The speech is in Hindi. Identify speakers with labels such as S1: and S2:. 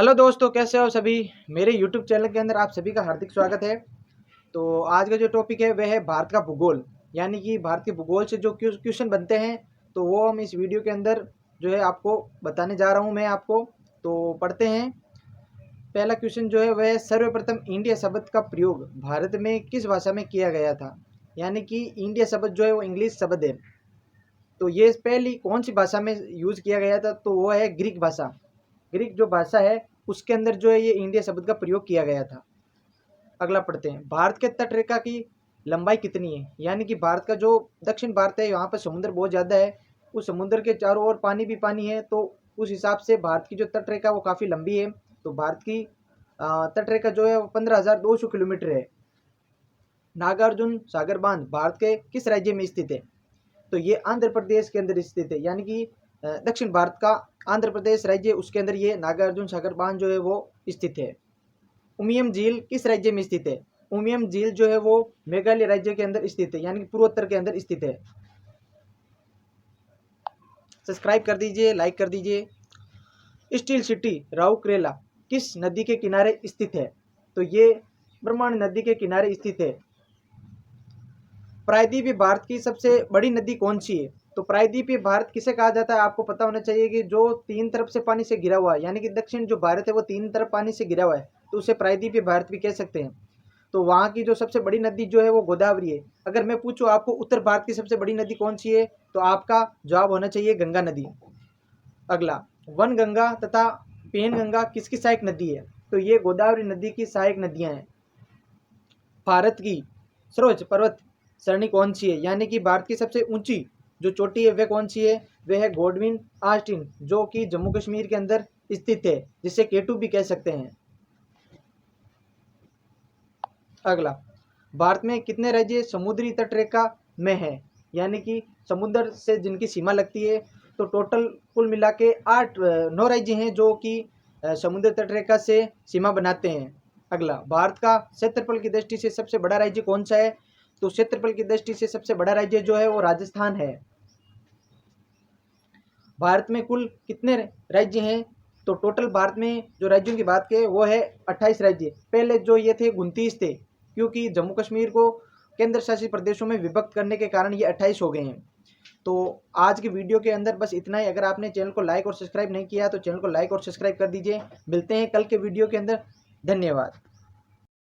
S1: हेलो दोस्तों, कैसे हो सभी। मेरे यूट्यूब चैनल के अंदर आप सभी का हार्दिक स्वागत है। तो आज का जो टॉपिक है वह है भारत का भूगोल, यानी कि भारत के भूगोल से जो क्वेश्चन बनते हैं तो वो हम इस वीडियो के अंदर जो है आपको बताने जा रहा हूं मैं आपको। तो पढ़ते हैं। पहला क्वेश्चन जो है वह है, सर्वप्रथम इंडिया शब्द का प्रयोग भारत में किस भाषा में किया गया था। यानी कि इंडिया शब्द जो है वो इंग्लिश शब्द है। तो ये पहली कौन सी भाषा में यूज़ किया गया था, तो वो है ग्रीक भाषा। ग्रीक जो भाषा है उसके अंदर जो है ये इंडिया शब्द का प्रयोग किया गया था। अगला पढ़ते हैं। भारत के तट रेखा की लंबाई कितनी है। यानी कि भारत का जो दक्षिण भारत है, यहाँ पर समुद्र बहुत ज़्यादा है। उस समुद्र के चारों ओर पानी भी पानी है, तो उस हिसाब से भारत की जो तट रेखा वो काफ़ी लंबी है। तो भारत की तट रेखा जो है वो 15,200 किलोमीटर है। नागार्जुन सागर बांध भारत के किस राज्य में स्थित है। तो ये आंध्र प्रदेश के अंदर स्थित है। यानी कि दक्षिण भारत का आंध्र प्रदेश राज्य, उसके अंदर ये नागार्जुन सागर बांध जो है वो स्थित है। उमियम झील किस राज्य में स्थित है। उमियम झील जो है वो मेघालय राज्य के अंदर स्थित है, यानी कि पूर्वोत्तर के अंदर स्थित है। सब्सक्राइब कर दीजिए, लाइक कर दीजिए। स्टील सिटी राउरकेला किस नदी के किनारे स्थित है। तो ये ब्रह्मणी नदी के किनारे स्थित है। प्रायद्वीपीय भारत की सबसे बड़ी नदी कौन सी है। तो प्रायद्वीपीय भारत किसे कहा जाता है, आपको पता होना चाहिए कि जो तीन तरफ से पानी से घिरा हुआ है, यानी कि दक्षिण जो भारत है वो तीन तरफ पानी से घिरा हुआ है, तो उसे प्रायद्वीपीय भारत भी कह सकते हैं। तो वहाँ की जो सबसे बड़ी नदी जो है वो गोदावरी है। अगर मैं पूछूं आपको उत्तर भारत की सबसे बड़ी नदी कौन सी है, तो आपका जवाब होना चाहिए गंगा नदी। अगला, वन गंगा तथा पेन गंगा किसकी सहायक नदी है। तो ये गोदावरी नदी की सहायक नदियां हैं। भारत की सर्वोच्च पर्वत सरणी कौन सी है। यानी कि भारत की सबसे ऊंची जो चोटी है वह कौन सी है, वह है गोडविन आस्टिन, जो कि जम्मू कश्मीर के अंदर स्थित है, जिसे केटू भी कह सकते हैं। अगला, भारत में कितने राज्य समुद्री तट रेखा में है। यानी कि समुद्र से जिनकी सीमा लगती है, तो टोटल कुल मिला के 9 राज्य हैं जो कि समुद्र तट रेखा से सीमा बनाते हैं। अगला, भारत का क्षेत्रफल की दृष्टि से सबसे बड़ा राज्य कौन सा है। तो क्षेत्रफल की दृष्टि से सबसे बड़ा राज्य जो है वो राजस्थान है। भारत में कुल कितने राज्य हैं, तो टोटल भारत में जो राज्यों की बात करें वो है 28 राज्य। पहले जो ये थे 29 थे, क्योंकि जम्मू कश्मीर को केंद्र शासित प्रदेशों में विभक्त करने के कारण ये 28 हो गए हैं। तो आज की वीडियो के अंदर बस इतना ही। अगर आपने चैनल को लाइक और सब्सक्राइब नहीं किया तो चैनल को लाइक और सब्सक्राइब कर दीजिए। मिलते हैं कल के वीडियो के अंदर। धन्यवाद।